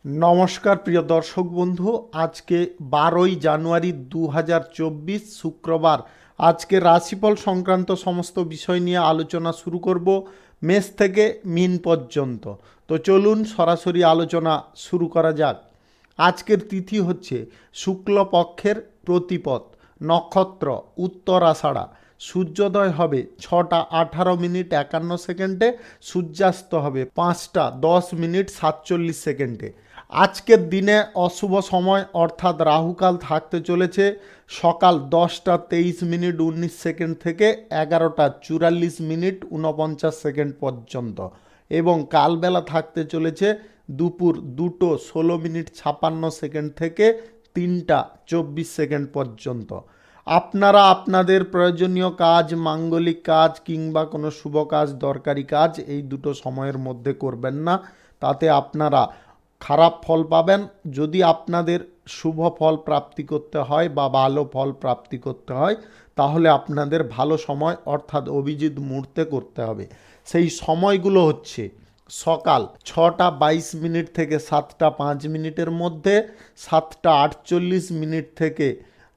নমস্কার প্রিয় দর্শক বন্ধু, আজকে 12ই জানুয়ারি 2024 শুক্রবার। আজকে রাশিফল সংক্রান্ত সমস্ত বিষয় নিয়ে আলোচনা শুরু করব, মেষ থেকে মীন পর্যন্ত। তো চলুন সরাসরি আলোচনা শুরু করা যাক। আজকের তিথি হচ্ছে শুক্লপক্ষের প্রতিপদ, নক্ষত্র উত্তরাষাঢ়া, সূর্যোদয় হবে 6টা 18 মিনিট 51 সেকেন্ডে, সূর্যাস্ত হবে 5টা 10 মিনিট 47 সেকেন্ডে। আজকের দিনে অশুভ সময় অর্থাৎ রাহুকাল থাকতে চলেছে সকাল 10টা 23 মিনিট 19 সেকেন্ড থেকে 11টা 44 মিনিট 49 সেকেন্ড পর্যন্ত, এবং কালবেলা থাকতে চলেছে দুপুর 2টো 16 মিনিট 56 সেকেন্ড থেকে 3টা 24 সেকেন্ড পর্যন্ত। আপনারা আপনাদের প্রয়োজনীয় কাজ, মাঙ্গলিক কাজ কিংবা কোনো শুভ কাজ, দরকারি কাজ এই দুটো সময়ের মধ্যে করবেন না, তাতে আপনারা খারাপ ফল পাবেন। যদি আপনাদের শুভ ফল প্রাপ্তি করতে হয় বা ভালো ফল প্রাপ্তি করতে হয়, তাহলে আপনাদের ভালো সময় অর্থাৎ অভিজিৎ মুহূর্তে করতে হবে। সেই সময়গুলো হচ্ছে সকাল 6টা 22 মিনিট থেকে 7টা 5 মিনিটের মধ্যে, 7টা 48 মিনিট থেকে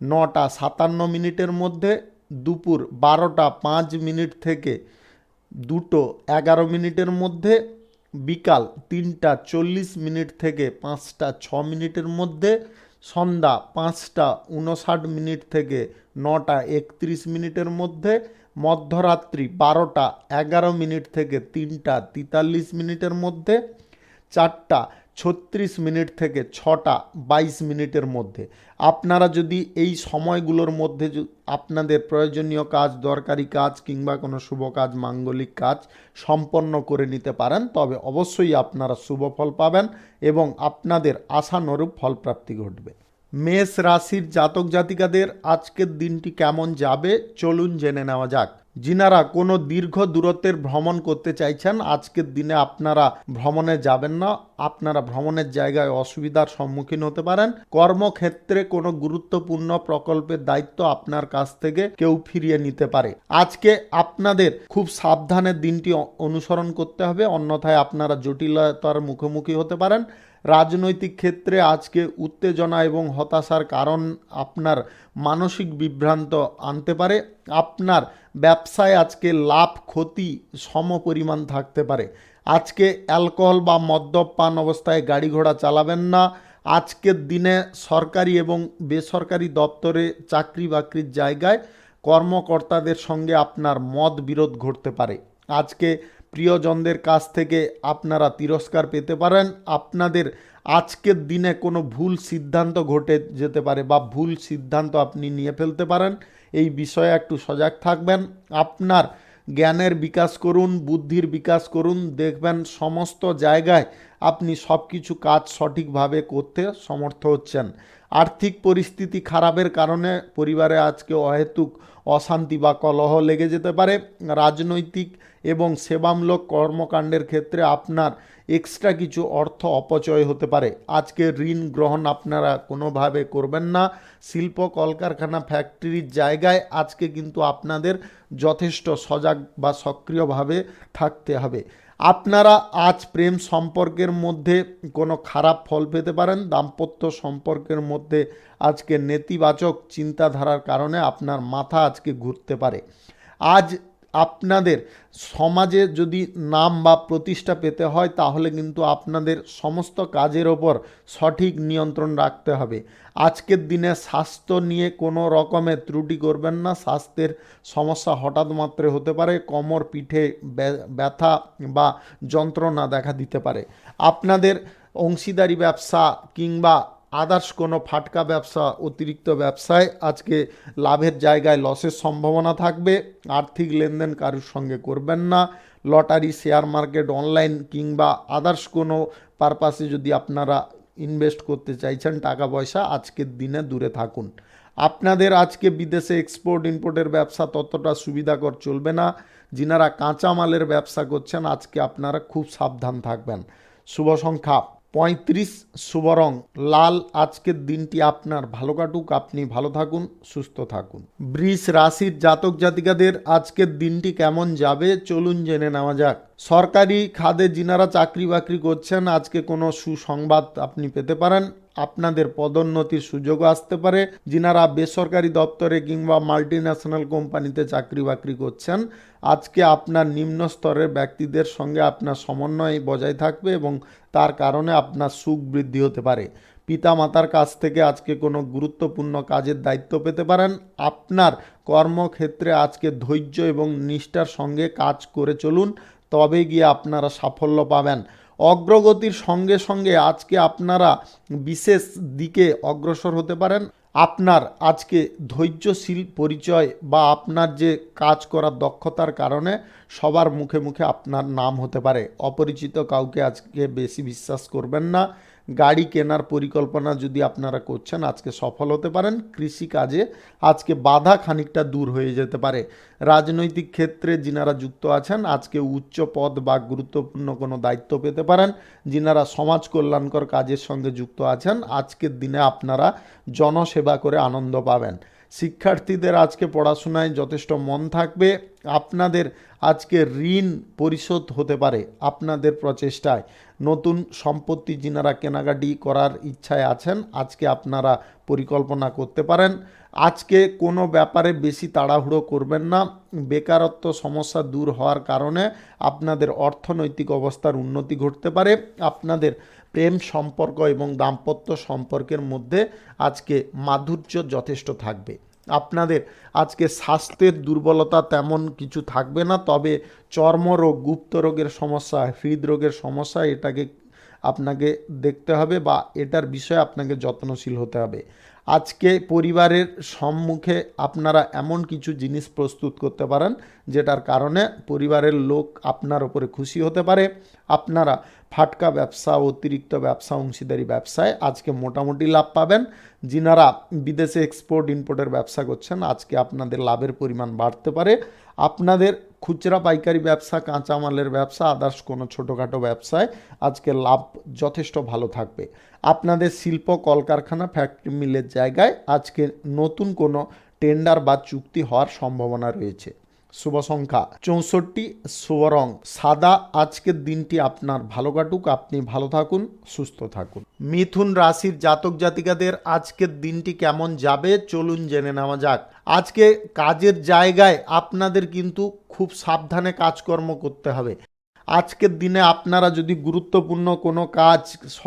9টা 57 মিনিটের মধ্যে, দুপুর 12টা 5 মিনিট থেকে 2টো 11 মিনিটের মধ্যে, বিকাল 3টা 40 মিনিট থেকে 5টা 6 মিনিটের মধ্যে, সন্ধ্যা 5টা 59 মিনিট থেকে 9টা 31 মিনিটের মধ্যে, মধ্যরাত্রি 12টা 11 মিনিট থেকে 3টা 43 মিনিটের মধ্যে, 4টা 36 মিনিট থেকে 6টা 22 মিনিটের মধ্যে। আপনারা যদি এই সময়গুলোর মধ্যে আপনাদের প্রয়োজনীয় কাজ, দরকারি কাজ কিংবা কোনো শুভ কাজ, মাঙ্গলিক কাজ সম্পন্ন করে নিতে পারেন, তবে অবশ্যই আপনারা শুভ ফল পাবেন এবং আপনাদের আশানুরূপ ফলপ্রাপ্তি ঘটবে। মেষ রাশির জাতক জাতিকাদের আজকের দিনটি কেমন যাবে চলুন জেনে নেওয়া যাক। যিনারা কোনো দীর্ঘ দূরত্বের ভ্রমণ করতে চাইছেন, আজকের দিনে আপনারা ভ্রমণে যাবেন না, আপনারা ভ্রমণের জায়গায় অসুবিধার সম্মুখীন হতে পারেন। কর্মক্ষেত্রে কোনো গুরুত্বপূর্ণ প্রকল্পের দায়িত্ব আপনার কাছ থেকে কেউ ফিরিয়ে নিতে পারে। আজকে আপনাদের খুব সাবধানে দিনটি অনুসরণ করতে হবে, অন্যথায় আপনারা জটিলতার মুখোমুখি হতে পারেন। রাজনৈতিক ক্ষেত্রে আজকে উত্তেজনা এবং হতাশার কারণ আপনার মানসিক বিভ্রান্ত আনতে পারে। আপনার ব্যবসায় আজকে লাভ ক্ষতি সমপরিমাণ থাকতে পারে। আজকে অ্যালকোহল বা মদ্যপান অবস্থায় গাড়ি ঘোড়া চালাবেন না। আজকের দিনে সরকারি এবং বেসরকারি দপ্তরে চাকরি বাকরির জায়গায় কর্মকর্তাদের সঙ্গে আপনার মত বিরোধ ঘটতে পারে। আজকে প্রিয়জনদের কাছ থেকে আপনারা তিরস্কার পেতে পারেন। আপনাদের আজকের দিনে কোনো ভুল সিদ্ধান্ত ঘটে যেতে পারে বা ভুল সিদ্ধান্ত আপনি নিয়ে ফেলতে পারেন, এই বিষয়ে একটু সজাগ থাকবেন। আপনার জ্ঞানের বিকাশ করুন, বুদ্ধির বিকাশ করুন, দেখবেন সমস্ত জায়গায় আপনি সব কিছু কাজ সঠিকভাবে করতে সমর্থ হচ্ছেন। আর্থিক পরিস্থিতি খারাপের কারণে পরিবারে আজকে অহেতুক অশান্তি বা কলহ লেগে যেতে পারে। রাজনৈতিক এবং সেবামূলক কর্মকাণ্ডের ক্ষেত্রে আপনার এক্সট্রা কিছু অর্থ অপচয় হতে পারে। আজকে ঋণ গ্রহণ আপনারা কোনোভাবে করবেন না। শিল্প কলকারখানা ফ্যাক্টরির জায়গায় আজকে কিন্তু আপনাদের যথেষ্ট সজাগ বা সক্রিয়ভাবে থাকতে হবে। আপনারা আজ প্রেম সম্পর্কের মধ্যে কোনো খারাপ ফল পেতে পারেন। দাম্পত্য সম্পর্কের মধ্যে আজকে নেতিবাচক চিন্তাধারার কারণে আপনার মাথা আজকে ঘুরতে পারে। আজ আপনাদের সমাজে যদি নাম বা প্রতিষ্ঠা পেতে হয়, তাহলে কিন্তু আপনাদের সমস্ত কাজের ওপর সঠিক নিয়ন্ত্রণ রাখতে হবে। আজকের দিনে স্বাস্থ্য নিয়ে কোনো রকমের ত্রুটি করবেন না। স্বাস্থ্যের সমস্যা হঠাৎ মাত্রে হতে পারে, কোমর পিঠে ব্যথা বা যন্ত্রণা দেখা দিতে পারে। আপনাদের অংশীদারি ব্যবসা কিংবা আদার্স কোনো ফাটকা ব্যবসা, অতিরিক্ত ব্যবসায় আজকে লাভের জায়গায় লসের সম্ভাবনা থাকবে। আর্থিক লেনদেন কারোর সঙ্গে করবেন না। লটারি, শেয়ার মার্কেট, অনলাইন কিংবা আদার্স কোনো পারপাসে যদি আপনারা ইনভেস্ট করতে চাইছেন টাকা পয়সা, আজকের দিনে দূরে থাকুন। আপনাদের আজকে বিদেশে এক্সপোর্ট ইম্পোর্টের ব্যবসা ততটা সুবিধাকর চলবে না। যিনারা কাঁচামালের ব্যবসা করছেন, আজকে আপনারা খুব সাবধান থাকবেন। শুভ সংখ্যা 35, শুভ রং লাল। আজকের দিনটি আপনার ভালো কাটুক, আপনি ভালো থাকুন, সুস্থ থাকুন। বৃষ রাশির জাতক জাতিকাদের আজকের দিনটি কেমন যাবে চলুন জেনে নেওয়া যাক। সরকারি খাতে যিনারা চাকরি বাকরি করছেন আজকে কোনো সুসংবাদ আপনি পেতে পারেন। আপনাদের পদোন্নতির সুযোগও আসতে পারে। যিনারা বেসরকারি দপ্তরে কিংবা মাল্টিন্যাশনাল কোম্পানিতে চাকরি বাকরি করছেন আজকে আপনার নিম্ন স্তরের ব্যক্তিদের সঙ্গে আপনার সমন্বয় বজায় থাকবে এবং তার কারণে আপনার সুখ বৃদ্ধি হতে পারে। পিতামাতার কাছ থেকে আজকে কোনো গুরুত্বপূর্ণ কাজের দায়িত্ব পেতে পারেন। আপনার কর্মক্ষেত্রে আজকে ধৈর্য এবং নিষ্ঠার সঙ্গে কাজ করে চলুন, তবে গিয়ে আপনারা সাফল্য পাবেন। অগ্রগতির সঙ্গে সঙ্গে আজকে আপনারা বিশেষ দিকে অগ্রসর হতে পারেন। আপনার আজকে ধৈর্যশীল পরিচয় বা আপনার যে কাজ করার দক্ষতার কারণে সবার মুখে মুখে আপনার নাম হতে পারে। অপরিচিত কাউকে আজকে বেশি বিশ্বাস করবেন না। গাড়ি কেনার পরিকল্পনা যদি আপনারা করছেন আজকে সফল হতে পারেন। কৃষিকাজে আজকে বাধা খানিকটা দূর হয়ে যেতে পারে। রাজনৈতিক ক্ষেত্রে যিনারা যুক্ত আছেন আজকে উচ্চ পদ বা গুরুত্বপূর্ণ কোনো দায়িত্ব পেতে পারেন। যিনারা সমাজ কল্যাণকর কাজের সঙ্গে যুক্ত আছেন আজকের দিনে আপনারা জনসেবা করে আনন্দ পাবেন। শিক্ষার্থীদের আজকে পড়াশোনায় যথেষ্ট মন থাকবে। আপনাদের আজকে ঋণ পরিশোধ হতে পারে আপনাদের প্রচেষ্টায়। নতুন সম্পত্তি যিনারা কেনাকাটি করার ইচ্ছায় আছেন আজকে আপনারা পরিকল্পনা করতে পারেন। আজকে কোনো ব্যাপারে বেশি তাড়াহুড়ো করবেন না। বেকারত্ব সমস্যা দূর হওয়ার কারণে আপনাদের অর্থনৈতিক অবস্থার উন্নতি ঘটতে পারে। আপনাদের প্রেম সম্পর্ক এবং দাম্পত্য সম্পর্কের মধ্যে আজকে মাধুর্য যথেষ্ট থাকবে। আপনাদের আজকে স্বাস্থ্যের দুর্বলতা তেমন কিছু থাকবে না, তবে চর্মরোগ, গুপ্ত রোগের সমস্যা, হৃদরোগের সমস্যা এটাকে আপনাকে দেখতে হবে বা এটার বিষয়ে আপনাকে যত্নশীল হতে হবে। আজকে পরিবারের সম্মুখে আপনারা এমন কিছু জিনিস প্রস্তুত করতে পারেন যেটার কারণে পরিবারের লোক আপনার উপরে খুশি হতে পারে। আপনারা ফাটকা ব্যবসা, অতিরিক্ত ব্যবসা, অংশীদারি ব্যবসায় আজকে মোটামুটি লাভ পাবেন। যিনারা বিদেশে এক্সপোর্ট ইম্পোর্টের ব্যবসা করছেন আজকে আপনাদের লাভের পরিমাণ বাড়তে পারে। আপনাদের খুচরা পাইকারি ব্যবসা, কাঁচামালের ব্যবসা, আদার্স কোনো ছোটোখাটো ব্যবসায় আজকে লাভ যথেষ্ট ভালো থাকবে। আপনাদের শিল্প, কলকারখানা, ফ্যাক্টরি, মিলের জায়গায় আজকে নতুন কোনো টেন্ডার বা চুক্তি হওয়ার সম্ভাবনা রয়েছে। শুভ সংখ্যা 64, শুভ রং সাদা। আজকের দিনটি আপনার ভালো কাটুক, আপনি ভালো থাকুন, সুস্থ থাকুন। মিথুন রাশির জাতক জাতিকাদের আজকের দিনটি কেমন যাবে চলুন জেনে নেওয়া যাক। আজকে কাজের জায়গায় আপনাদের কিন্তু খুব সাবধানে কাজকর্ম করতে হবে। আজকের দিনে আপনারা যদি গুরুত্বপূর্ণ কোনো কাজ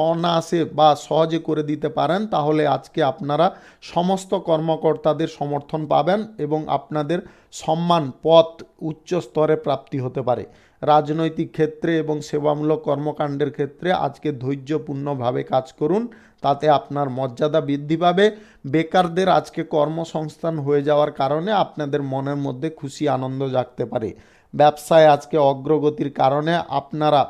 অনায়াসে বা সহজে করে দিতে পারেন তাহলে আজকে আপনারা সমস্ত কর্মকর্তাদের সমর্থন পাবেন এবং আপনাদের সম্মান, পদ উচ্চ স্তরে প্রাপ্তি হতে পারে। রাজনৈতিক ক্ষেত্রে এবং সেবামূলক কর্মকাণ্ডের ক্ষেত্রে আজকে ধৈর্যপূর্ণভাবে কাজ করুন, তাতে আপনার মর্যাদা বৃদ্ধি পাবে। বেকারদের আজকে কর্মসংস্থান হয়ে যাওয়ার কারণে আপনাদের মনের মধ্যে খুশি আনন্দ জাগতে পারে। ব্যবসায় আজকে অগ্রগতির কারণে আপনারা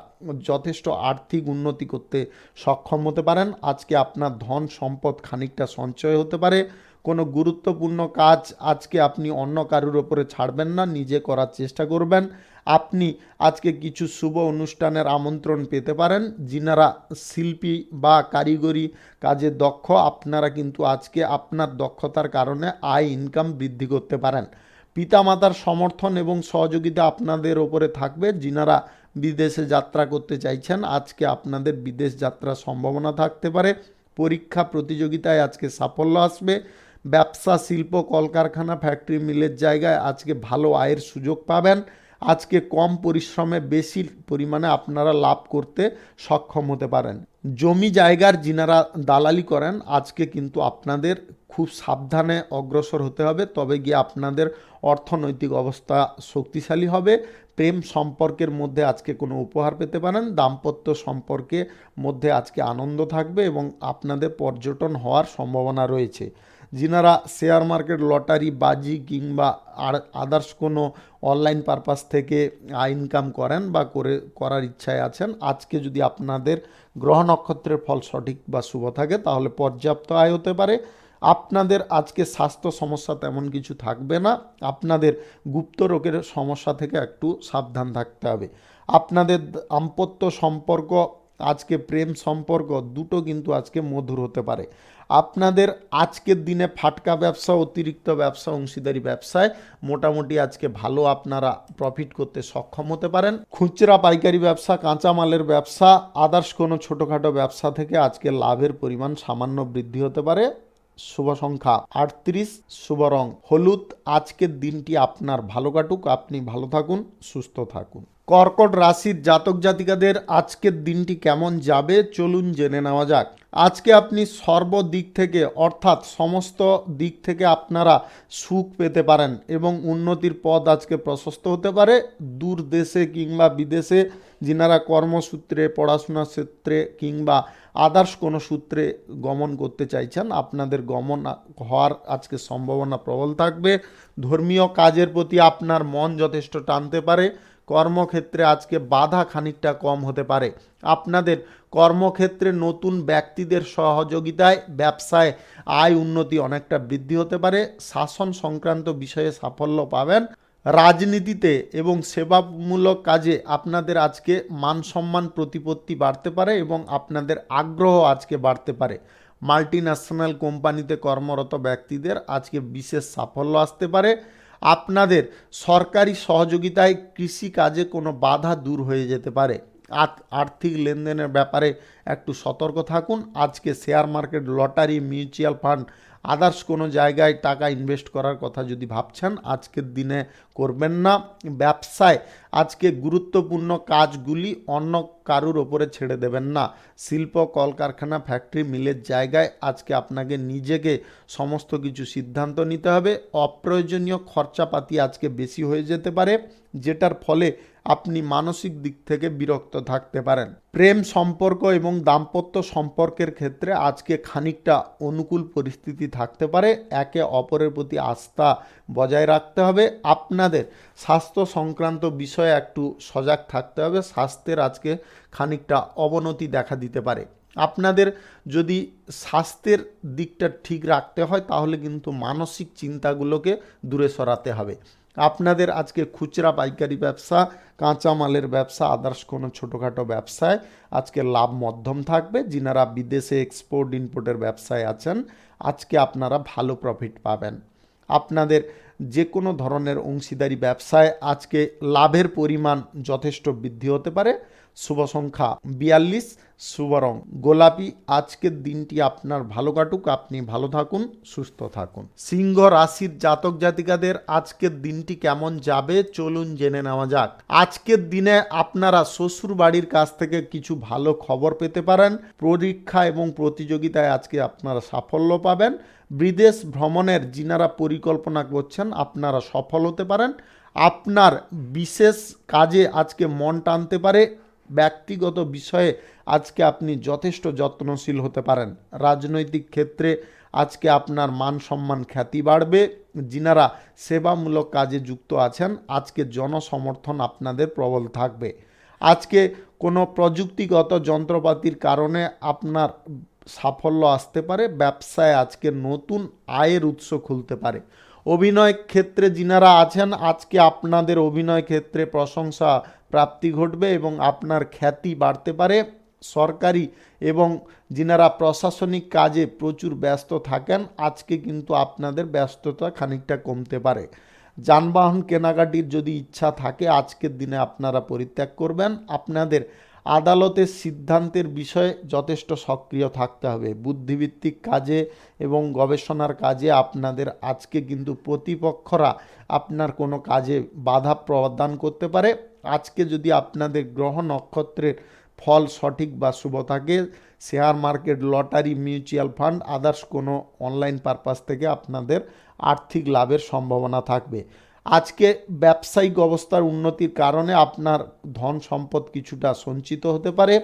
যথেষ্ট আর্থিক উন্নতি করতে সক্ষম হতে পারেন। আজকে আপনার ধন সম্পদ খানিকটা সঞ্চয় হতে পারে। কোনো গুরুত্বপূর্ণ কাজ আজকে আপনি অন্য কারোর ওপরে ছাড়বেন না, নিজে করার চেষ্টা করবেন। আপনি আজকে কিছু শুভ অনুষ্ঠানের আমন্ত্রণ পেতে পারেন। যিনারা শিল্পী বা কারিগরি কাজে দক্ষ আপনারা কিন্তু আজকে আপনার দক্ষতার কারণে আয় ইনকাম বৃদ্ধি করতে পারেন। পিতামাতার সমর্থন এবং সহযোগিতা আপনাদের ওপরে থাকবে। যিনারা বিদেশে যাত্রা করতে চাইছেন আজকে আপনাদের বিদেশ যাত্রার সম্ভাবনা থাকতে পারে। পরীক্ষা প্রতিযোগিতায় আজকে সাফল্য আসবে। ব্যবসা, শিল্প, কলকারখানা, ফ্যাক্টরি, মিলের জায়গায় আজকে ভালো আয়ের সুযোগ পাবেন। আজকে কম পরিশ্রমে বেশি পরিমাণে আপনারা লাভ করতে সক্ষম হতে পারেন। জমি জায়গার যিনারা দালালি করেন আজকে কিন্তু আপনাদের খুব সাবধানে অগ্রসর হতে হবে, তবে গিয়ে আপনাদের অর্থনৈতিক অবস্থা শক্তিশালী হবে। প্রেম সম্পর্কের মধ্যে আজকে কোনো উপহার পেতে পারেন। দাম্পত্য সম্পর্কের মধ্যে আজকে আনন্দ থাকবে এবং আপনাদের পর্যটন হওয়ার সম্ভাবনা রয়েছে। যিনারা শেয়ার মার্কেট, লটারি, বাজি কিংবা আদার্স কোনো অনলাইন পারপাস থেকে ইনকাম করেন বা করার ইচ্ছায় আছেন আজকে যদি আপনাদের গ্রহ নক্ষত্রের ফল সঠিক বা শুভ থাকে তাহলে পর্যাপ্ত আয় হতে পারে। আপনাদের আজকে স্বাস্থ্য সমস্যা তেমন কিছু থাকবে না। আপনাদের গুপ্ত রোগের সমস্যা থেকে একটু সাবধান থাকতে হবে। আপনাদের দাম্পত্য সম্পর্ক আজকে প্রেম সম্পর্ক দুটো কিন্তু আজকে মধুর হতে পারে। আপনাদের আজকের দিনে ফাটকা ব্যবসা, অতিরিক্ত ব্যবসা, অংশীদারি ব্যবসায় মোটামুটি আজকে ভালো আপনারা প্রফিট করতে সক্ষম হতে পারেন। খুচরা পাইকারি ব্যবসা, কাঁচামালের ব্যবসা, আদার্স কোনো ছোটোখাটো ব্যবসা থেকে আজকে লাভের পরিমাণ সামান্য বৃদ্ধি হতে পারে। শুভ সংখ্যা 38, শুভ রং হলুদ। আজকের দিনটি আপনার ভালো কাটুক, আপনি ভালো থাকুন, সুস্থ থাকুন। কর্কট রাশির জাতক জাতিকাদের আজকের দিনটি কেমন যাবে চলুন জেনে নেওয়া যাক। আজকে আপনি সর্বদিক থেকে অর্থাৎ সমস্ত দিক থেকে আপনারা সুখ পেতে পারেন এবং উন্নতির পথ আজকে প্রশস্ত হতে পারে। দূর দেশে কিংবা বিদেশে যিনারা কর্মসূত্রে, পড়াশোনার ক্ষেত্রে কিংবা আদার্স কোনো সূত্রে গমন করতে চাইছেন, আপনাদের গমন হওয়ার আজকে সম্ভাবনা প্রবল থাকবে। ধর্মীয় কাজের প্রতি আপনার মন যথেষ্ট টানতে পারে। কর্মক্ষেত্রে আজকে বাধা খানিকটা কম হতে পারে। আপনাদের কর্মক্ষেত্রে নতুন ব্যক্তিদের সহযোগিতায় ব্যবসায় আয় উন্নতি অনেকটা বৃদ্ধি হতে পারে। শাসন সংক্রান্ত বিষয়ে সাফল্য পাবেন। রাজনীতিতে এবং সেবামূলক কাজে আপনাদের আজকে মান সম্মান প্রতিপত্তি বাড়তে পারে এবং আপনাদের আগ্রহ আজকে বাড়তে পারে। মাল্টি ন্যাশনাল কোম্পানিতে কর্মরত ব্যক্তিদের আজকে বিশেষ সাফল্য আসতে পারে। আপনাদের সরকারি সহযোগিতায় কৃষিকাজে কোনো বাধা দূর হয়ে যেতে পারে। আর্থিক লেনদেনের ব্যাপারে একটু সতর্ক থাকুন। আজকে share market, lottery, mutual fund, others কোনো জায়গায় টাকা ইনভেস্ট করার কথা যদি ভাবছেন আজকের দিনে করবেন না। ব্যবসায় আজকে গুরুত্বপূর্ণ কাজগুলি অন্য কারুর ওপরে ছেড়ে দেবেন না। শিল্প, কলকারখানা, ফ্যাক্টরি, মিলের জায়গায় আজকে আপনাকে নিজেকে সমস্ত কিছু সিদ্ধান্ত নিতে হবে। অপ্রয়োজনীয় খরচাপাতি আজকে বেশি হয়ে যেতে পারে, যেটার ফলে আপনি মানসিক দিক থেকে বিরক্ত থাকতে পারেন। প্রেম সম্পর্ক এবং দাম্পত্য সম্পর্কের ক্ষেত্রে আজকে খানিকটা অনুকূল পরিস্থিতি থাকতে পারে। একে অপরের প্রতি আস্থা বজায় রাখতে হবে। আপনাদের স্বাস্থ্য সংক্রান্ত বিষয়ে একটু সজাগ থাকতে হবে। স্বাস্থ্যের আজকে খানিকটা অবনতি দেখা দিতে পারে। আপনাদের যদি স্বাস্থ্যের দিকটা ঠিক রাখতে হয় তাহলে কিন্তু মানসিক চিন্তাগুলোকে দূরে সরাতে হবে। আপনাদের আজকে খুচরা পাইকারি ব্যবসা, কাঁচামালের ব্যবসা, আদার্স কোনো ছোটোখাটো ব্যবসায় আজকে লাভ মধ্যম থাকবে। যিনারা বিদেশে এক্সপোর্ট ইম্পোর্টের ব্যবসায় আছেন আজকে আপনারা ভালো প্রফিট পাবেন। আপনাদের যে কোনো ধরনের অংশীদারি ব্যবসায় আজকে লাভের পরিমাণ যথেষ্ট বৃদ্ধি হতে পারে। শুভ সংখ্যা 42, শুভ রং গোলাপি। আজকের দিনটি আপনার ভালো কাটুক, আপনি ভালো থাকুন, সুস্থ থাকুন। সিংহ রাশির জাতক জাতিকাদের আজকের দিনটি কেমন যাবে চলুন জেনে নেওয়া যাক। আজকের দিনে আপনারা শ্বশুর বাড়ির কাছ থেকে কিছু ভালো খবর পেতে পারেন। পরীক্ষা এবং প্রতিযোগিতায় আজকে আপনারা সাফল্য পাবেন। বিদেশ ভ্রমণের যিনারা পরিকল্পনা করছেন আপনারা সফল হতে পারেন। আপনার বিশেষ কাজে আজকে মন টানতে পারে। ব্যক্তিগত বিষয়ে আজকে আপনি যথেষ্ট যত্নশীল হতে পারেন। রাজনৈতিক ক্ষেত্রে আজকে আপনার মান সম্মান খ্যাতি বাড়বে। যিনারা সেবামূলক কাজে যুক্ত আছেন আজকে জনসমর্থন আপনাদের প্রবল থাকবে। আজকে কোনো প্রযুক্তিগত যন্ত্রপাতির কারণে আপনার সাফল্য আসতে পারে। ব্যবসায় আজকে নতুন আয়ের উৎস খুলতে পারে। অভিনয় ক্ষেত্রে যিনারা আছেন আজকে আপনাদের অভিনয় ক্ষেত্রে প্রশংসা প্রাপ্তি ঘটবে এবং আপনার খ্যাতি বাড়তে পারে। সরকারি এবং যিনারা প্রশাসনিক কাজে প্রচুর ব্যস্ত থাকেন আজকে কিন্তু আপনাদের ব্যস্ততা খানিকটা কমতে পারে। যানবাহন কেনাকাটির যদি ইচ্ছা থাকে আজকের দিনে আপনারা পরিত্যাগ করবেন। আপনাদের আদালতের সিদ্ধান্তের বিষয়ে যথেষ্ট সক্রিয় থাকতে হবে। বুদ্ধিভিত্তিক কাজে এবং গবেষণার কাজে আপনাদের আজকে কিন্তু প্রতিপক্ষরা আপনার কোনো কাজে বাধা প্রদান করতে পারে। আজকে যদি আপনাদের গ্রহ নক্ষত্রের ফল সঠিক বা শুভ থাকে share market, lottery, mutual fund, others কোনো অনলাইন পারপাস থেকে আপনাদের আর্থিক লাভের সম্ভাবনা থাকবে। আজকে ব্যবসায়িক অবস্থার উন্নতির কারণে আপনার ধন সম্পদ কিছুটা সঞ্চিত হতে পারে।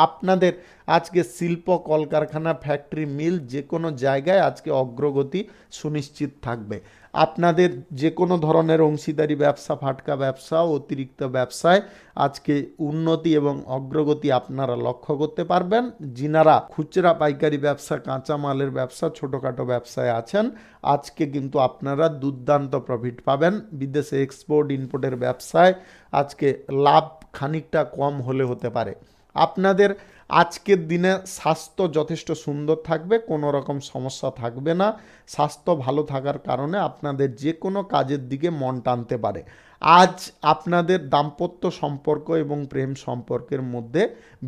আপনাদের আজকে শিল্প, কলকারখানা, ফ্যাক্টরি, মিল যে কোনো জায়গায় আজকে অগ্রগতি সুনিশ্চিত থাকবে। আপনাদের যে কোনো ধরনের অংশীদারি ব্যবসা, ফাটকা ব্যবসা, অতিরিক্ত ব্যবসায় আজকে উন্নতি এবং অগ্রগতি আপনারা লক্ষ্য করতে পারবেন। যিনারা খুচরা পাইকারি ব্যবসা, কাঁচামালের ব্যবসা, ছোটোখাটো ব্যবসায় আছেন আজকে কিন্তু আপনারা দুর্দান্ত প্রফিট পাবেন। বিদেশে এক্সপোর্ট ইম্পোর্টের ব্যবসায় আজকে লাভ খানিকটা কম হলে হতে পারে। আপনাদের আজকের দিনে স্বাস্থ্য যথেষ্ট সুন্দর থাকবে, কোনো রকম সমস্যা থাকবে না। স্বাস্থ্য ভালো থাকার কারণে আপনাদের যে কোনো কাজের দিকে মন টানতে পারে। আজ আপনাদের দাম্পত্য সম্পর্ক এবং প্রেম সম্পর্কের মধ্যে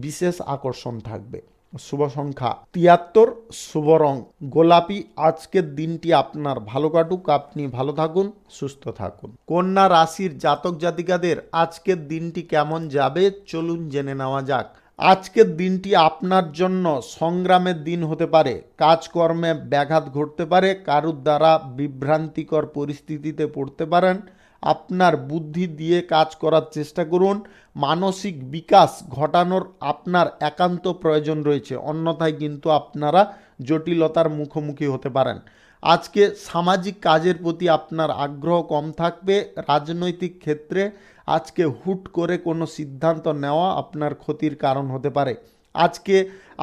বিশেষ আকর্ষণ থাকবে। শুভ সংখ্যা 73, শুভ রং গোলাপি। আজকের দিনটি আপনার ভালো কাটুক, আপনি ভালো থাকুন, সুস্থ থাকুন। কন্যা রাশির জাতক জাতিকাদের আজকের দিনটি কেমন যাবে চলুন জেনে নেওয়া যাক। আজকের দিনটি আপনার জন্য সংগ্রামের দিন হতে পারে। কাজকর্মে ব্যাঘাত ঘটতে পারে, কারুর দ্বারা বিভ্রান্তিকর পরিস্থিতিতে পড়তে পারেন। আপনার বুদ্ধি দিয়ে কাজ করার চেষ্টা করুন। মানসিক বিকাশ ঘটানোর আপনার একান্ত প্রয়োজন রয়েছে, অন্যথায় কিন্তু আপনারা জটিলতার মুখোমুখি হতে পারেন। আজকে সামাজিক কাজের প্রতি আপনার আগ্রহ কম থাকবে। রাজনৈতিক ক্ষেত্রে আজকে হুট করে কোনো সিদ্ধান্ত নেওয়া আপনার ক্ষতির কারণ হতে পারে। আজকে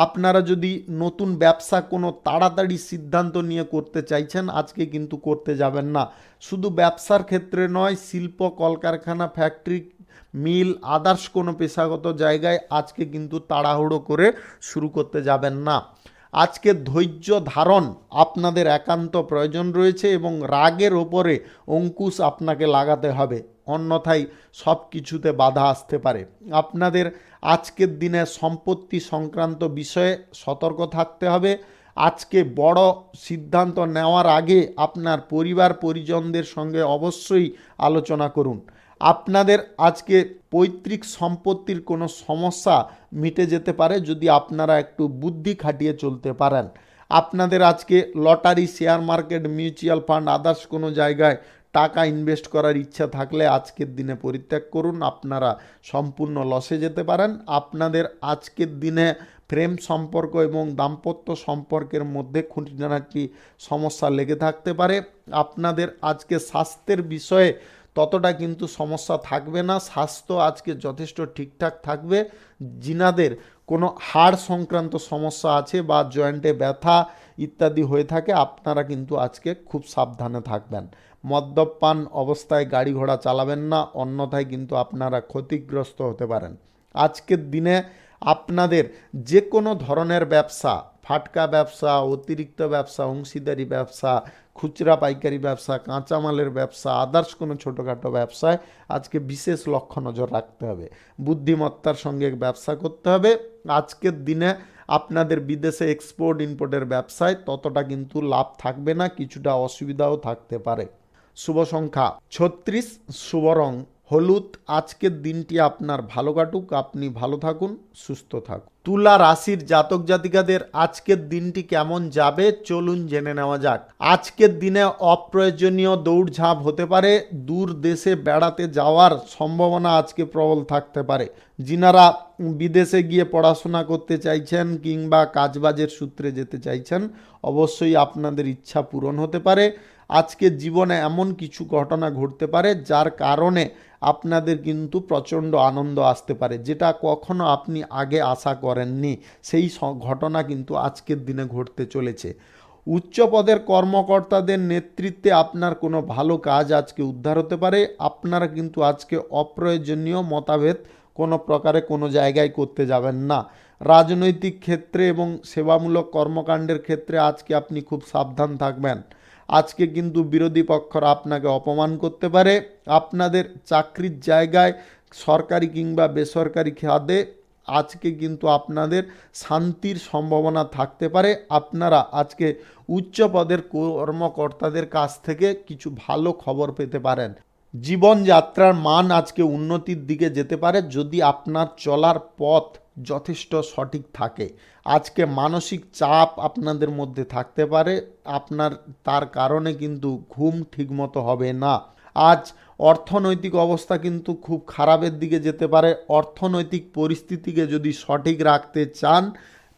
আপনারা যদি নতুন ব্যবসা কোনো তাড়াতাড়ি সিদ্ধান্ত নিয়ে করতে চাইছেন, আজকে কিন্তু করতে যাবেন না। শুধু ব্যবসার ক্ষেত্রে নয়, শিল্প কলকারখানা ফ্যাক্টরি মিল আদার্স কোনো পেশাগত জায়গায় আজকে কিন্তু তাড়াহুড়ো করে শুরু করতে যাবেন না। আজকে ধৈর্য ধারণ আপনাদের একান্ত প্রয়োজন রয়েছে এবং রাগের ওপরে অঙ্কুশ আপনাকে লাগাতে হবে, অন্যথায় সব কিছুতে বাধা আসতে পারে। আপনাদের আজকের দিনে সম্পত্তি সংক্রান্ত বিষয়ে সতর্ক থাকতে হবে। আজকে বড় সিদ্ধান্ত নেওয়ার আগে আপনার পরিবার পরিজনদের সঙ্গে অবশ্যই আলোচনা করুন। আপনাদের আজকে পৈতৃক সম্পত্তির কোনো সমস্যা মিটে যেতে পারে যদি আপনারা একটু বুদ্ধি খাটিয়ে চলতে পারেন। আপনাদের আজকে lottery, share market, mutual fund others কোনো জায়গায় টাকা ইনভেস্ট করার ইচ্ছা থাকলে আজকের দিনে পরিত্যাগ করুন, আপনারা সম্পূর্ণ লসে যেতে পারেন। আপনাদের আজকের দিনে প্রেম সম্পর্ক এবং দাম্পত্য সম্পর্কের মধ্যে খুঁটিনাটি সমস্যা লেগে থাকতে পারে। আপনাদের আজকে স্বাস্থ্যের বিষয়ে ততটা কিন্তু সমস্যা থাকবে না, স্বাস্থ্য আজকে যথেষ্ট ঠিকঠাক থাকবে। যিনাদের কোনো হাড় সংক্রান্ত সমস্যা আছে বা জয়েন্টে ব্যথা ইত্যাদি হয়ে থাকে, আপনারা কিন্তু আজকে খুব সাবধানে থাকবেন। মদ্যপান অবস্থায় গাড়ি ঘোড়া চালাবেন না, অন্যথায় কিন্তু আপনারা ক্ষতিগ্রস্ত হতে পারেন। আজকের দিনে আপনাদের যে কোনো ধরনের ব্যবসা, ফাটকা ব্যবসা, অতিরিক্ত ব্যবসা, অংশীদারি ব্যবসা, খুচরা পাইকারি ব্যবসা, কাঁচামালের ব্যবসা, আদার্স কোনো ছোটোখাটো ব্যবসায় আজকে বিশেষ লক্ষ্য নজর রাখতে হবে। বুদ্ধিমত্তার সঙ্গে ব্যবসা করতে হবে। আজকের দিনে আপনাদের বিদেশে এক্সপোর্ট ইম্পোর্টের ব্যবসায় ততটা কিন্তু লাভ থাকবে না, কিছুটা অসুবিধাও থাকতে পারে। শুভ সংখ্যা 36, শুভ রং হলুদ। আজকের দিনটি আপনার ভালো কাটুক, আপনি ভালো থাকুন, সুস্থ থাকুন। তুলা রাশির জাতক জাতিকাদের আজকের দিনটি কেমন যাবে চলুন জেনে নেওয়া যাক। আজকের দিনে অপ্রয়োজনীয় দৌড়ঝাঁপ হতে পারে, দূর দেশে বেড়াতে যাওয়ার সম্ভাবনা আজকে প্রবল থাকতে পারে। যিনারা বিদেশে গিয়ে পড়াশোনা করতে চাইছেন কিংবা কাজবাজের সূত্রে যেতে চাইছেন, অবশ্যই আপনাদের ইচ্ছা পূরণ হতে পারে। আজকে জীবনে এমন কিছু ঘটনা ঘটতে পারে যার কারণে আপনাদের কিন্তু প্রচণ্ড আনন্দ আসতে পারে, যেটা কখনো আপনি আগে আশা করেননি। সেই ঘটনা কিন্তু আজকের দিনে ঘটতে চলেছে। উচ্চ পদের কর্মকর্তাদের নেতৃত্বে আপনার কোনো ভালো কাজ আজকে উদ্ধার হতে পারে। আপনারা কিন্তু আজকে অপ্রয়োজনীয় মতভেদ কোনো প্রকারে কোনো জায়গায় করতে যাবেন না। রাজনৈতিক ক্ষেত্রে এবং সেবামূলক কর্মকাণ্ডের ক্ষেত্রে আজকে আপনি খুব সাবধান থাকবেন। আজকে কিন্তু বিরোধী পক্ষরা আপনাকে অপমান করতে পারে। আপনাদের চাকরির জায়গায় সরকারি কিংবা বেসরকারি খাতে আজকে কিন্তু আপনাদের শান্তির সম্ভাবনা থাকতে পারে। আপনারা আজকে উচ্চ পদের কর্মকর্তাদের কাছ থেকে কিছু ভালো খবর পেতে পারেন। জীবনযাত্রার মান আজকে উন্নতির দিকে যেতে পারে যদি আপনার চলার পথ যথেষ্ট সঠিক থাকে। আজকে মানসিক চাপ আপনাদের মধ্যে থাকতে পারে, আপনার তার কারণে কিন্তু ঘুম ঠিকমতো হবে না। আজ অর্থনৈতিক অবস্থা কিন্তু খুব খারাপের দিকে যেতে পারে। অর্থনৈতিক পরিস্থিতিকে যদি সঠিক রাখতে চান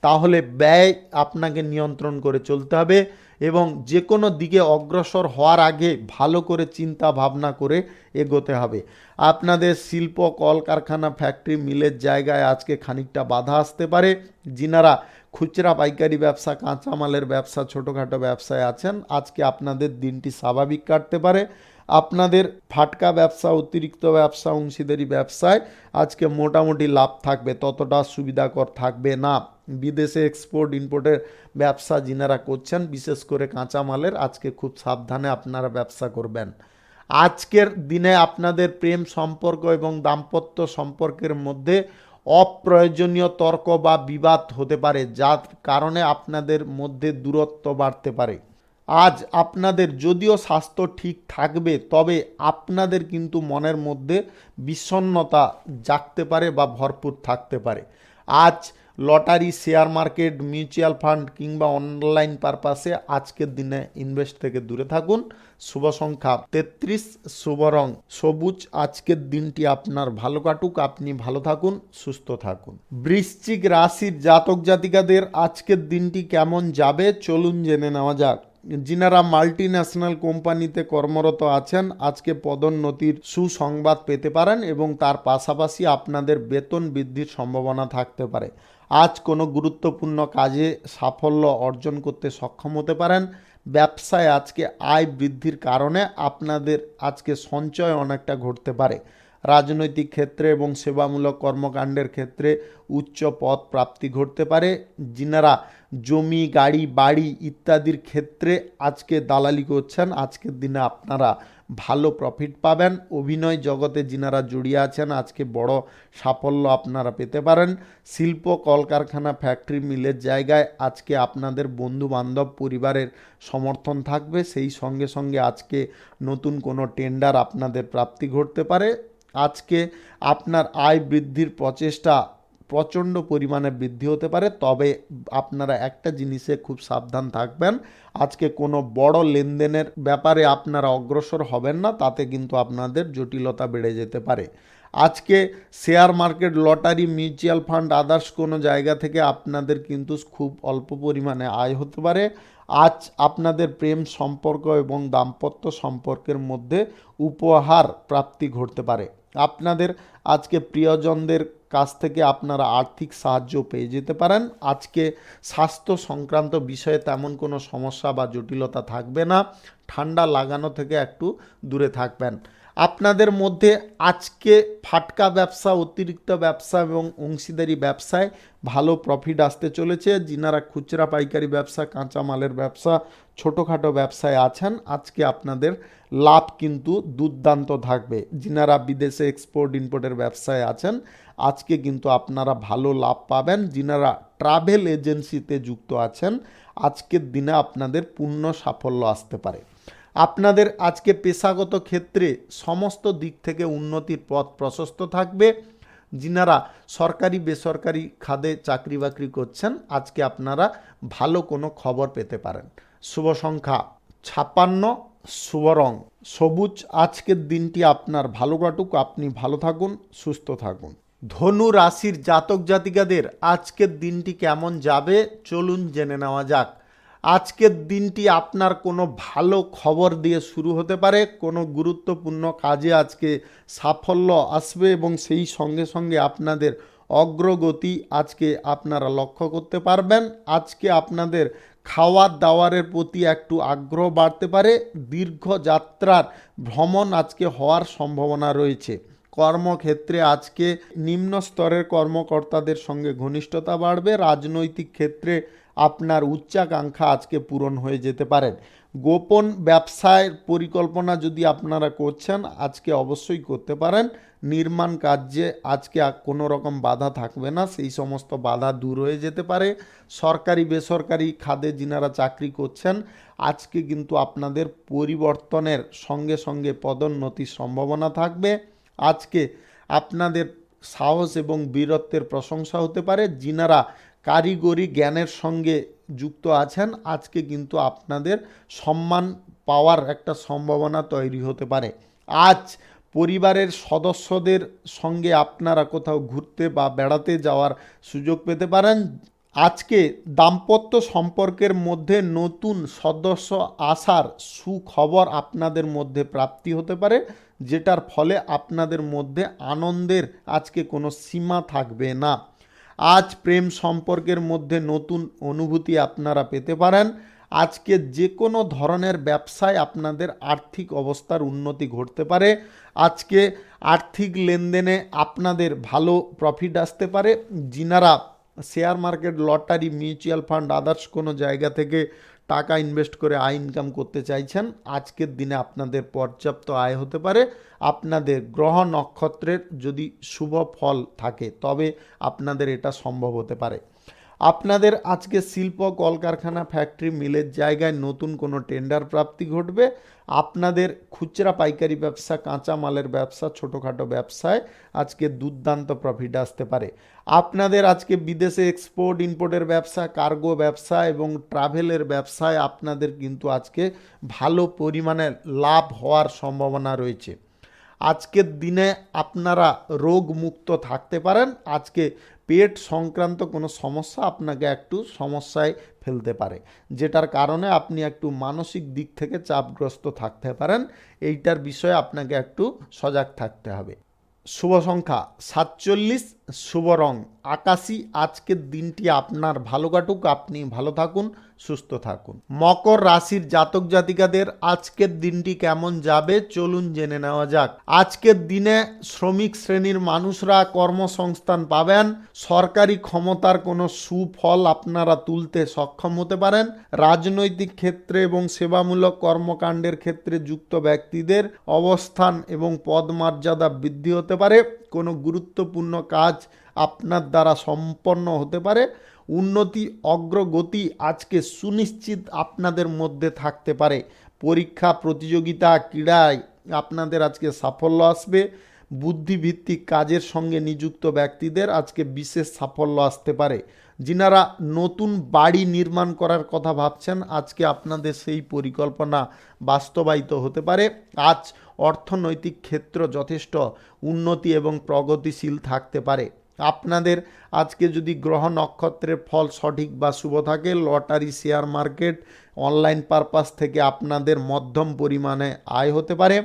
তাহলে ব্যয় আপনাকে নিয়ন্ত্রণ করে চলতে হবে এবং যে কোনো দিকে অগ্রসর হওয়ার আগে ভালো করে চিন্তা ভাবনা করে এগোতে হবে। আপনাদের শিল্প কলকারখানা ফ্যাক্টরি মিলের জায়গায় আজকে খানিকটা বাধা আসতে পারে। যিনারা খুচরা পাইকারি ব্যবসা, কাঁচামালের ব্যবসা, ছোটোখাটো ব্যবসায় আছেন, আজকে আপনাদের দিনটি স্বাভাবিক কাটতে পারে। আপনাদের ফাটকা ব্যবসা, অতিরিক্ত ব্যবসা, অংশীদারি ব্যবসায় আজকে মোটামুটি লাভ থাকবে, ততটা সুবিধাকর থাকবে না। বিদেশে এক্সপোর্ট ইম্পোর্টের ব্যবসা যিনারা করছেন, বিশেষ করে কাঁচামালের, আজকে খুব সাবধানে আপনারা ব্যবসা করবেন। আজকের দিনে আপনাদের প্রেম সম্পর্ক এবং দাম্পত্য সম্পর্কের মধ্যে অপ্রয়োজনীয় তর্ক বা বিবাদ হতে পারে, যার কারণে আপনাদের মধ্যে দূরত্ব বাড়তে পারে। আজ আপনাদের যদিও স্বাস্থ্য ঠিক থাকবে, তবে আপনাদের কিন্তু মনের মধ্যে বিষণ্ণতা জাগতে পারে বা ভরপুর থাকতে পারে। আজ lottery, share market, mutual fund কিংবা অনলাইন পারপাসে আজকের দিনে ইনভেস্ট থেকে দূরে থাকুন। শুভ সংখ্যা 33, শুভ রং সবুজ। আজকের দিনটি আপনার ভালো কাটুক, আপনি ভালো থাকুন, সুস্থ থাকুন। বৃশ্চিক রাশির জাতক জাতিকাদের আজকের দিনটি কেমন যাবে চলুন জেনে নেওয়া যাক। যিনারা মাল্টি ন্যাশনাল কোম্পানিতে কর্মরত আছেন, আজকে পদোন্নতির সুসংবাদ পেতে পারেন এবং তার পাশাপাশি আপনাদের বেতন বৃদ্ধির সম্ভাবনা থাকতে পারে। আজ কোনো গুরুত্বপূর্ণ কাজে সাফল্য অর্জন করতে সক্ষম হতে পারেন। ব্যবসায় আজকে আয় বৃদ্ধির কারণে আপনাদের আজকে সঞ্চয় অনেকটা ঘটতে পারে। রাজনৈতিক ক্ষেত্রে এবং সেবামূলক কর্মকাণ্ডের ক্ষেত্রে উচ্চ পদ প্রাপ্তি ঘটতে পারে। যিনারা জমি, গাড়ি, বাড়ি ইত্যাদির ক্ষেত্রে আজকে দালালি করছেন, আজকের দিনে আপনারা ভালো প্রফিট পাবেন। অভিনয় জগতে যিনারা জড়িয়ে আছেন, আজকে বড় সাফল্য আপনারা পেতে পারেন। শিল্প, কলকারখানা, ফ্যাক্টরি, মিলের জায়গায় আজকে আপনাদের বন্ধু বান্ধব, পরিবারের সমর্থন থাকবে। সেই সঙ্গে সঙ্গে আজকে নতুন কোনো টেন্ডার আপনাদের প্রাপ্তি ঘটতে পারে। আজকে আপনার আয় বৃদ্ধির প্রচেষ্টা প্রচণ্ড পরিমাণে বৃদ্ধি হতে পারে, তবে আপনারা একটা জিনিসে খুব সাবধান থাকবেন। আজকে কোনো বড় লেনদেনের ব্যাপারে আপনারা অগ্রসর হবেন না, তাতে কিন্তু আপনাদের জটিলতা বেড়ে যেতে পারে। আজকে share market, lottery, mutual fund, others কোনো জায়গা থেকে আপনাদের কিন্তু খুব অল্প পরিমাণে আয় হতে পারে। আজ আপনাদের প্রেম সম্পর্ক এবং দাম্পত্য সম্পর্কের মধ্যে উপহার প্রাপ্তি ঘটতে পারে। আপনাদের আজকে প্রিয়জনদের কাছ থেকে আপনারা আর্থিক সাহায্য পেয়ে যেতে পারেন। আজকে স্বাস্থ্য সংক্রান্ত বিষয়ে তেমন কোনো সমস্যা বা জটিলতা থাকবে না। ঠান্ডা লাগানো থেকে একটু দূরে থাকবেন। আপনাদের মধ্যে আজকে ফাটকা ব্যবসা, অতিরিক্ত ব্যবসা এবং অংশীদারি ব্যবসায় ভালো প্রফিট আসতে চলেছে। যিনারা খুচরা পাইকারি ব্যবসা, কাঁচামালের ব্যবসা, ছোটোখাটো ব্যবসায় আছেন, আজকে আপনাদের লাভ কিন্তু দুর্দান্ত থাকবে। যিনারা বিদেশে এক্সপোর্ট ইম্পোর্টের ব্যবসায় আছেন, আজকে কিন্তু আপনারা ভালো লাভ পাবেন। যিনারা ট্রাভেল এজেন্সিতে যুক্ত আছেন, আজকের দিনে আপনাদের পূর্ণ সাফল্য আসতে পারে। আপনাদের আজকে পেশাগত ক্ষেত্রে সমস্ত দিক থেকে উন্নতির পথ প্রশস্ত থাকবে। যিনারা সরকারি বেসরকারি খাতে চাকরি বাকরি করছেন, আজকে আপনারা ভালো কোনো খবর পেতে পারেন। শুভ সংখ্যা 56, শুভ রং সবুজ। আজকের দিনটি আপনার ভালো কাটুক, আপনি ভালো থাকুন, সুস্থ থাকুন। ধনু রাশির জাতক জাতিকাদের আজকের দিনটি কেমন যাবে চলুন জেনে নেওয়া যাক। আজকের দিনটি আপনার কোনো ভালো খবর দিয়ে শুরু হতে পারে। কোনো গুরুত্বপূর্ণ কাজে আজকে সাফল্য আসবে এবং সেই সঙ্গে সঙ্গে আপনাদের অগ্রগতি আজকে আপনারা লক্ষ্য করতে পারবেন। আজকে আপনাদের খাওয়ার দাওয়ারের প্রতি একটু আগ্রহ বাড়তে পারে। দীর্ঘ যাত্রার ভ্রমণ আজকে হওয়ার সম্ভাবনা রয়েছে। কর্মক্ষেত্রে আজকে নিম্ন স্তরের কর্মকর্তাদের সঙ্গে ঘনিষ্ঠতা বাড়বে। রাজনৈতিক ক্ষেত্রে আপনার উচ্চাকাঙ্ক্ষা আজকে পূরণ হয়ে যেতে পারেন। গোপন ব্যবসায়ের পরিকল্পনা যদি আপনারা করছেন, আজকে অবশ্যই করতে পারেন। নির্মাণ কার্যে আজকে কোনো রকম বাধা থাকবে না, সেই সমস্ত বাধা দূর হয়ে যেতে পারে। সরকারি বেসরকারি খাতে যিনারা চাকরি করছেন, আজকে কিন্তু আপনাদের পরিবর্তনের সঙ্গে সঙ্গে পদোন্নতির সম্ভাবনা থাকবে। আজকে আপনাদের সাহস এবং বীরত্বের প্রশংসা হতে পারে। যিনারা কারিগরি জ্ঞানের সঙ্গে যুক্ত আছেন, আজকে কিন্তু আপনাদের সম্মান পাওয়ার একটা সম্ভাবনা তৈরি হতে পারে। আজ পরিবারের সদস্যদের সঙ্গে আপনারা কোথাও ঘুরতে বা বেড়াতে যাওয়ার সুযোগ পেতে পারেন। আজকে দাম্পত্য সম্পর্কের মধ্যে নতুন সদস্য আসার সুখবর আপনাদের মধ্যে প্রাপ্তি হতে পারে, যেটার ফলে আপনাদের মধ্যে আনন্দের আজকে কোনো সীমা থাকবে না। আজ প্রেম সম্পর্কের মধ্যে নতুন অনুভূতি আপনারা পেতে পারেন। আজকে যে কোনো ধরনের ব্যবসায় আপনাদের আর্থিক অবস্থার উন্নতি ঘটতে পারে। আজকে আর্থিক লেনদেনে আপনাদের ভালো প্রফিট আসতে পারে। যিনারা share market, lottery, mutual fund, others কোনো জায়গা থেকে টাকা ইনভেস্ট করে আয় ইনকাম করতে চাইছেন, আজকের দিনে আপনাদের পর্যাপ্ত আয় হতে পারে। আপনাদের গ্রহ নক্ষত্রের যদি শুভ ফল থাকে তবে আপনাদের এটা সম্ভব হতে পারে। আপনাদের আজকে শিল্প, কলকারখানা, ফ্যাক্টরি, মিলের জায়গায় নতুন কোনো টেন্ডার প্রাপ্তি ঘটবে। আপনাদের খুচরা পাইকারি ব্যবসা, কাঁচা মালের ব্যবসা, ছোটোখাটো ব্যবসায় আজকে দুর্দান্ত প্রফিট আসতে পারে। আপনাদের আজকে বিদেশে এক্সপোর্ট ইম্পোর্টের ব্যবসা, কার্গো ব্যবসা এবং ট্রাভেলের ব্যবসায় আপনাদের কিন্তু আজকে ভালো পরিমাণে লাভ হওয়ার সম্ভাবনা রয়েছে। আজকের দিনে আপনারা রোগ মুক্ত থাকতে পারেন। আজকে পেট সংক্রান্ত কোনো সমস্যা আপনাকে একটু সমস্যায় ফেলতে পারে, যেটার কারণে আপনি একটু মানসিক দিক থেকে চাপগ্রস্ত থাকতে পারেন। এইটার বিষয়ে আপনাকে একটু সজাগ থাকতে হবে। শুভ সংখ্যা 47, শুভ রং আকাশী। আজকের দিনটি আপনার ভালো কাটুক, আপনি ভালো থাকুন, সুস্থ থাকুন। মকর রাশির জাতক জাতিকাদের আজকের দিনটি কেমন যাবে চলুন জেনে নেওয়া যাক। আজকের দিনে শ্রমিক শ্রেণীর মানুষরা কর্মসংস্থান পাবেন। সরকারি ক্ষমতার কোনো সুফল আপনারা তুলতে সক্ষম হতে পারেন। রাজনৈতিক ক্ষেত্রে এবং সেবামূলক কর্মকাণ্ডের ক্ষেত্রে যুক্ত ব্যক্তিদের অবস্থান এবং পদমর্যাদা বৃদ্ধি হতে পারে। কোনো গুরুত্বপূর্ণ কাজ আপনার দ্বারা সম্পন্ন হতে পারে। উন্নতি, অগ্রগতি আজকে সুনিশ্চিত আপনাদের মধ্যে থাকতে পারে। পরীক্ষা, প্রতিযোগিতা, ক্রীড়ায় আপনাদের আজকে সাফল্য আসবে। বুদ্ধিভিত্তিক কাজের সঙ্গে নিযুক্ত ব্যক্তিদের আজকে বিশেষ সাফল্য আসতে পারে। যিনারা নতুন বাড়ি নির্মাণ করার কথা ভাবছেন, আজকে আপনাদের সেই পরিকল্পনা বাস্তবায়িত হতে পারে। আজ অর্থনৈতিক ক্ষেত্র যথেষ্ট উন্নতি এবং প্রগতিশীল থাকতে পারে। আপনাদের আজকে যদি গ্রহ নক্ষত্রের ফল সঠিক বা শুভ থাকে, lottery, share market, online purpose থেকে আপনাদের মধ্যম পরিমাণে আয় হতে পারে।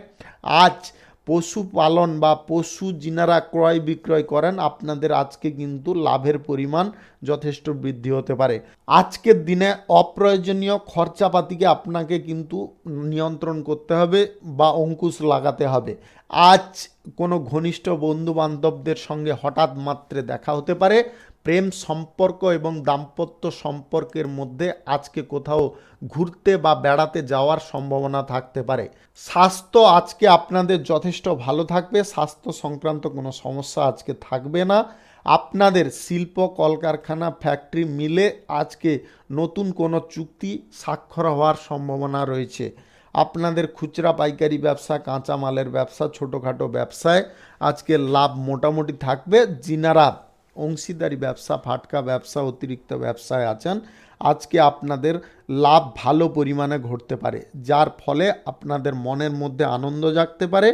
আজ পশুপালন বা পশু যিনারা ক্রয় বিক্রয় করেন, আপনাদের আজকে কিন্তু লাভের পরিমাণ যথেষ্ট বৃদ্ধি হতে পারে। আজকের দিনে অপ্রয়োজনীয় খরচাপাতিকে আপনাকে কিন্তু নিয়ন্ত্রণ করতে হবে বা অঙ্কুশ লাগাতে হবে। আজ কোনো ঘনিষ্ঠ বন্ধু বান্ধবদের সঙ্গে হঠাৎ মাত্রে দেখা হতে পারে। প্রেম সম্পর্ক এবং দাম্পত্য সম্পর্কের মধ্যে আজকে কোথাও ঘুরতে বা বেড়াতে যাওয়ার সম্ভাবনা থাকতে পারে। স্বাস্থ্য আজকে আপনাদের যথেষ্ট ভালো থাকবে। স্বাস্থ্য সংক্রান্ত কোনো সমস্যা আজকে থাকবে না। আপনাদের শিল্প, কলকারখানা, ফ্যাক্টরি, মিলে আজকে নতুন কোনো চুক্তি স্বাক্ষর হওয়ার সম্ভাবনা রয়েছে। আপনাদের খুচরা পাইকারি ব্যবসা, কাঁচা মালের ব্যবসা, ছোটোখাটো ব্যবসায় আজকে লাভ মোটামুটি থাকবে। যিনারা অংশীদারি ব্যবসা, ফাটকা ব্যবসা, অতিরিক্ত ব্যবসায় আছেন, আজকে আপনাদের লাভ ভালো পরিমাণে ঘটতে পারে, যার ফলে আপনাদের মনের মধ্যে আনন্দ জাগতে পারে।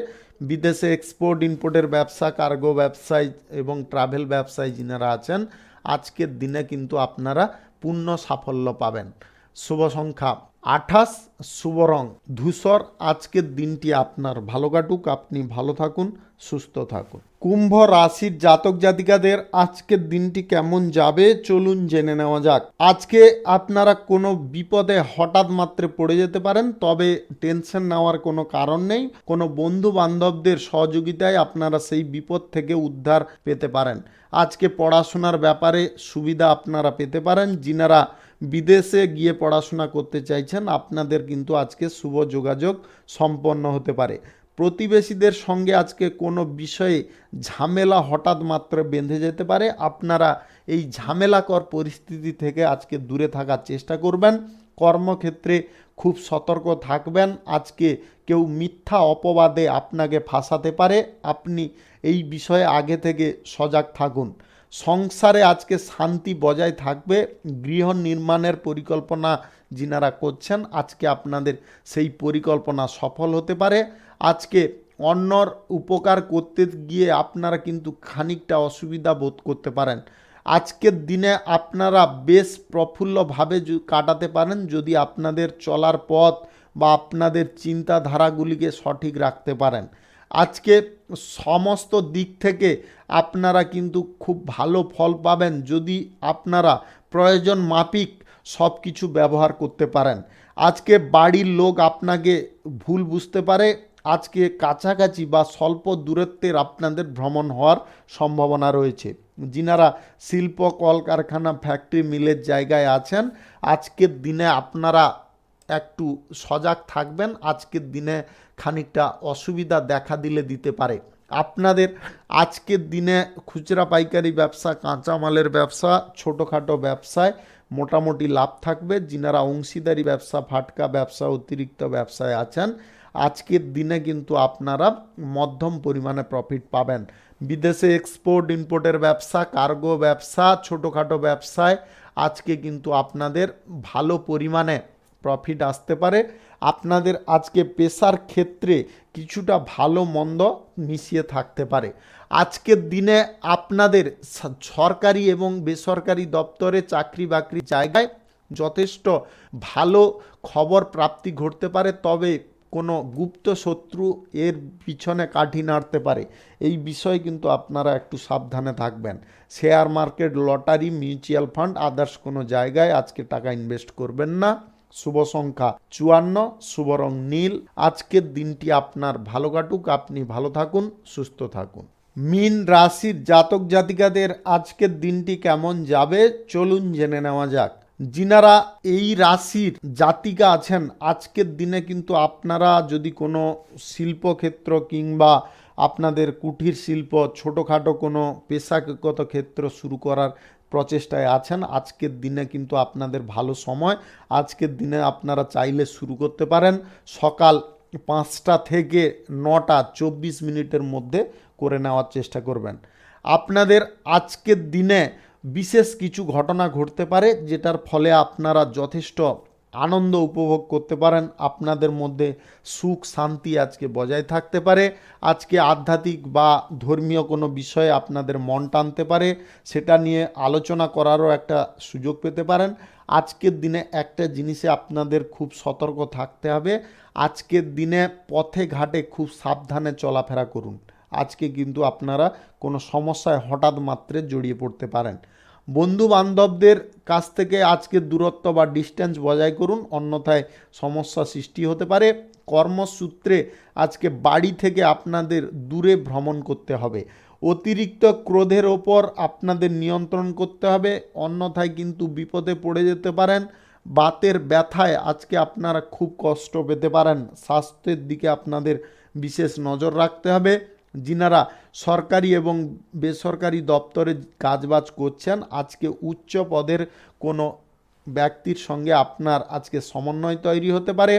বিদেশে এক্সপোর্ট ইম্পোর্টের ব্যবসা, কার্গো ব্যবসায় এবং ট্রাভেল ব্যবসায় যিনারা আছেন, আজকের দিনে কিন্তু আপনারা পূর্ণ সাফল্য পাবেন। শুভ সংখ্যা 28, শুভ রং ধূসর। আজকের দিনটি আপনার ভালো কাটুক, আপনি ভালো থাকুন, সুস্থ থাকুন। কুম্ভ রাশির জাতক জাতিকাদের আজকের দিনটি কেমন যাবে চলুন জেনে নেওয়া যাক। আজকে আপনারা কোনো বিপদে হঠাৎ মাত্রে পড়ে যেতে পারেন, তবে টেনশন নেওয়ার কোনো কারণ নেই। কোনো বন্ধু বান্ধবদের সহযোগিতায় আপনারা সেই বিপদ থেকে উদ্ধার পেতে পারেন। আজকে পড়াশোনার ব্যাপারে সুবিধা আপনারা পেতে পারেন। যিনারা বিদেশে গিয়ে পড়াশোনা করতে চাইছেন, আপনাদের কিন্তু আজকে শুভ যোগাযোগ সম্পন্ন হতে পারে। প্রতিবেশীদের সঙ্গে আজকে কোনো বিষয়ে ঝামেলা হঠাৎ মাত্র বেঁধে যেতে পারে। আপনারা এই ঝামেলাকর পরিস্থিতি থেকে আজকে দূরে থাকার চেষ্টা করবেন। কর্মক্ষেত্রে খুব সতর্ক থাকবেন। আজকে কেউ মিথ্যা অপবাদে আপনাকে ফাঁসাতে পারে, আপনি এই বিষয়ে আগে থেকে সজাগ থাকুন। সংসারে আজকে শান্তি বজায় থাকবে। গৃহ নির্মাণের পরিকল্পনা যিনারা করছেন, আজকে আপনাদের সেই পরিকল্পনা সফল হতে পারে। আজকে অন্যর উপকার করতে গিয়ে আপনারা কিন্তু খানিকটা অসুবিধা বোধ করতে পারেন। আজকের দিনে আপনারা বেশ প্রফুল্লভাবে কাটাতে পারেন যদি আপনাদের চলার পথ বা আপনাদের চিন্তাধারাগুলিকে সঠিক রাখতে পারেন। আজকে সমস্ত দিক থেকে আপনারা কিন্তু খুব ভালো ফল পাবেন যদি আপনারা প্রয়োজন মাফিক সব কিছু ব্যবহার করতে পারেন। আজকে বাড়ির লোক আপনাকে ভুল বুঝতে পারে। আজকে কাছাকাছি বা স্বল্প দূরত্বের আপনাদের ভ্রমণ হওয়ার সম্ভাবনা রয়েছে। যিনারা শিল্প কলকারখানা ফ্যাক্টরি মিলের জায়গায় আছেন, আজকের দিনে আপনারা একটু সজাগ থাকবেন। আজকের দিনে খানিকটা অসুবিধা দেখা দিতে পারে। আপনাদের আজকের দিনে খুচরা পাইকারি ব্যবসা, কাঁচামালের ব্যবসা, ছোটোখাটো ব্যবসায় মোটামুটি লাভ থাকবে। যিনারা অংশীদারি ব্যবসা, ফাটকা ব্যবসা, অতিরিক্ত ব্যবসায় আছেন, আজকের দিনে কিন্তু আপনারা মধ্যম পরিমাণে প্রফিট পাবেন। বিদেশে এক্সপোর্ট ইম্পোর্টের ব্যবসা, কার্গো ব্যবসা, ছোটোখাটো ব্যবসায় আজকে কিন্তু আপনাদের ভালো পরিমাণে প্রফিট আসতে পারে। আপনাদের আজকে পেশার ক্ষেত্রে কিছুটা ভালো মন্দ মিশিয়ে থাকতে পারে। আজকের দিনে আপনাদের সরকারি এবং বেসরকারি দপ্তরে চাকরি বাকরি জায়গায় যথেষ্ট ভালো খবর প্রাপ্তি ঘটতে পারে, তবে কোনো গুপ্ত শত্রু এর পিছনে কাঠি নাড়তে পারে। এই বিষয়ে কিন্তু আপনারা একটু সাবধানে থাকবেন। Share market, lottery, mutual fund, others কোনো জায়গায় আজকে টাকা ইনভেস্ট করবেন না। শুভ সংখ্যা 54, শুভ রং নীল। আজকের দিনটি আপনার ভালো কাটুক, আপনি ভালো থাকুন, সুস্থ থাকুন। মীন রাশির জাতক জাতিকাদের আজকের দিনটি কেমন যাবে চলুন জেনে নেওয়া যাক। যিনারা এই রাশির জাতিকা আছেন, আজকের দিনে কিন্তু আপনারা যদি কোনো শিল্পক্ষেত্র কিংবা আপনাদের কুটির শিল্প, ছোটোখাটো কোনো পেশাগত ক্ষেত্র শুরু করার প্রচেষ্টায় আছেন, আজকের দিনে কিন্তু আপনাদের ভালো সময়। আজকের দিনে আপনারা চাইলে শুরু করতে পারেন। সকাল 5টা থেকে 9টা 24 মিনিটের মধ্যে করে নেওয়ার চেষ্টা করবেন। আপনাদের আজকের দিনে বিশেষ কিছু ঘটনা ঘটতে পারে, যেটার ফলে আপনারা যথেষ্ট আনন্দ উপভোগ করতে পারেন। আপনাদের মধ্যে সুখ শান্তি আজকে বজায় থাকতে পারে। আজকে আধ্যাত্মিক বা ধর্মীয় কোনো বিষয়ে আপনাদের মন টানতে পারে, সেটা নিয়ে আলোচনা করারও একটা সুযোগ পেতে পারেন। আজকের দিনে একটা জিনিসে আপনাদের খুব সতর্ক থাকতে হবে। আজকের দিনে পথে ঘাটে খুব সাবধানে চলাফেরা করুন। আজকে কিন্তু আপনারা কোনো সমস্যায় হঠাৎ মাত্রে জড়িয়ে পড়তে পারেন। বন্ধু বান্ধবদের কাছ থেকে আজকে দূরত্ব বা ডিস্টেন্স বজায় করুন, অন্যথায় সমস্যা সৃষ্টি হতে পারে। কর্মসূত্রে আজকে বাড়ি থেকে আপনাদের দূরে ভ্রমণ করতে হবে। অতিরিক্ত ক্রোধের ওপর আপনাদের নিয়ন্ত্রণ করতে হবে, অন্যথায় কিন্তু বিপদে পড়ে যেতে পারেন। বাতের ব্যথায় আজকে আপনারা খুব কষ্ট পেতে পারেন। স্বাস্থ্যের দিকে আপনাদের বিশেষ নজর রাখতে হবে। যিনারা সরকারি এবং বেসরকারি দপ্তরে কাজবাজ করছেন, আজকে উচ্চ পদের কোনো ব্যক্তির সঙ্গে আপনার আজকে সমন্বয় তৈরি হতে পারে।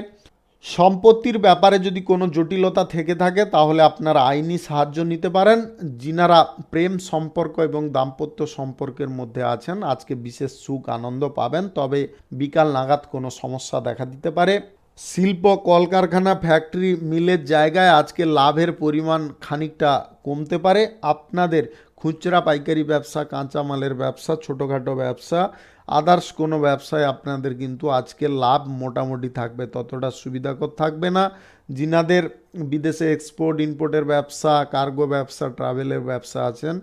সম্পত্তির ব্যাপারে যদি কোনো জটিলতা থেকে থাকে তাহলে আপনারা আইনি সাহায্য নিতে পারেন। যিনারা প্রেম সম্পর্ক এবং দাম্পত্য সম্পর্কের মধ্যে আছেন, আজকে বিশেষ সুখ আনন্দ পাবেন, তবে বিকাল নাগাদ কোনো সমস্যা দেখা দিতে পারে। শিল্প কলকারখানা ফ্যাক্টরি মিলের জায়গায় আজকে লাভের পরিমাণ খানিকটা কমতে পারে। আপনাদের খুচরা পাইকারি ব্যবসা, কাঁচামালের ব্যবসা, ছোটোখাটো ব্যবসা, আদার্স কোনো ব্যবসায় আপনাদের কিন্তু আজকে লাভ মোটামুটি থাকবে, ততটা সুবিধাকর থাকবে না। যিনাদের বিদেশে এক্সপোর্ট ইম্পোর্টের ব্যবসা, কার্গো ব্যবসা, ট্রাভেলের ব্যবসা আছেন,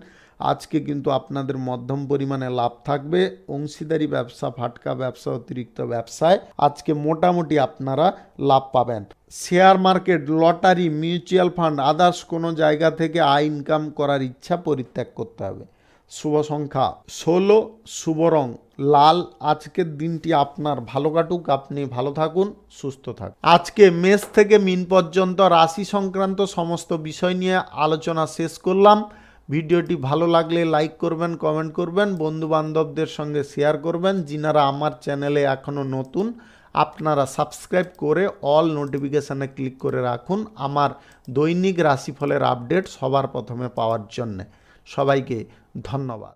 আজকে কিন্তু আপনাদের মধ্যম পরিমাণে লাভ থাকবে। অংশীদারি ব্যবসা, ফাটকা ব্যবসা, অতিরিক্ত ব্যবসায় আজকে মোটামুটি আপনারা লাভ পাবেন। Share market, lottery, mutual fund, others কোনো জায়গা থেকে আয় ইনকাম করার ইচ্ছা পরিত্যাগ করতে হবে। শুভ সংখ্যা 16, শুভ রং লাল। আজকের দিনটি আপনার ভালো কাটুক, আপনি ভালো থাকুন, সুস্থ থাকুন। আজকে মেষ থেকে মিন পর্যন্ত রাশি সংক্রান্ত সমস্ত বিষয় নিয়ে আলোচনা শেষ করলাম। ভিডিওটি ভালো লাগলে লাইক করবেন, কমেন্ট করবেন, বন্ধু বান্ধবদের সঙ্গে শেয়ার করবেন। যিনারা আমার চ্যানেলে এখনও নতুন, আপনারা সাবস্ক্রাইব করে অল নোটিফিকেশানে ক্লিক করে রাখুন আমার দৈনিক রাশিফলের আপডেট সবার প্রথমে পাওয়ার জন্যে। সবাইকে ধন্যবাদ।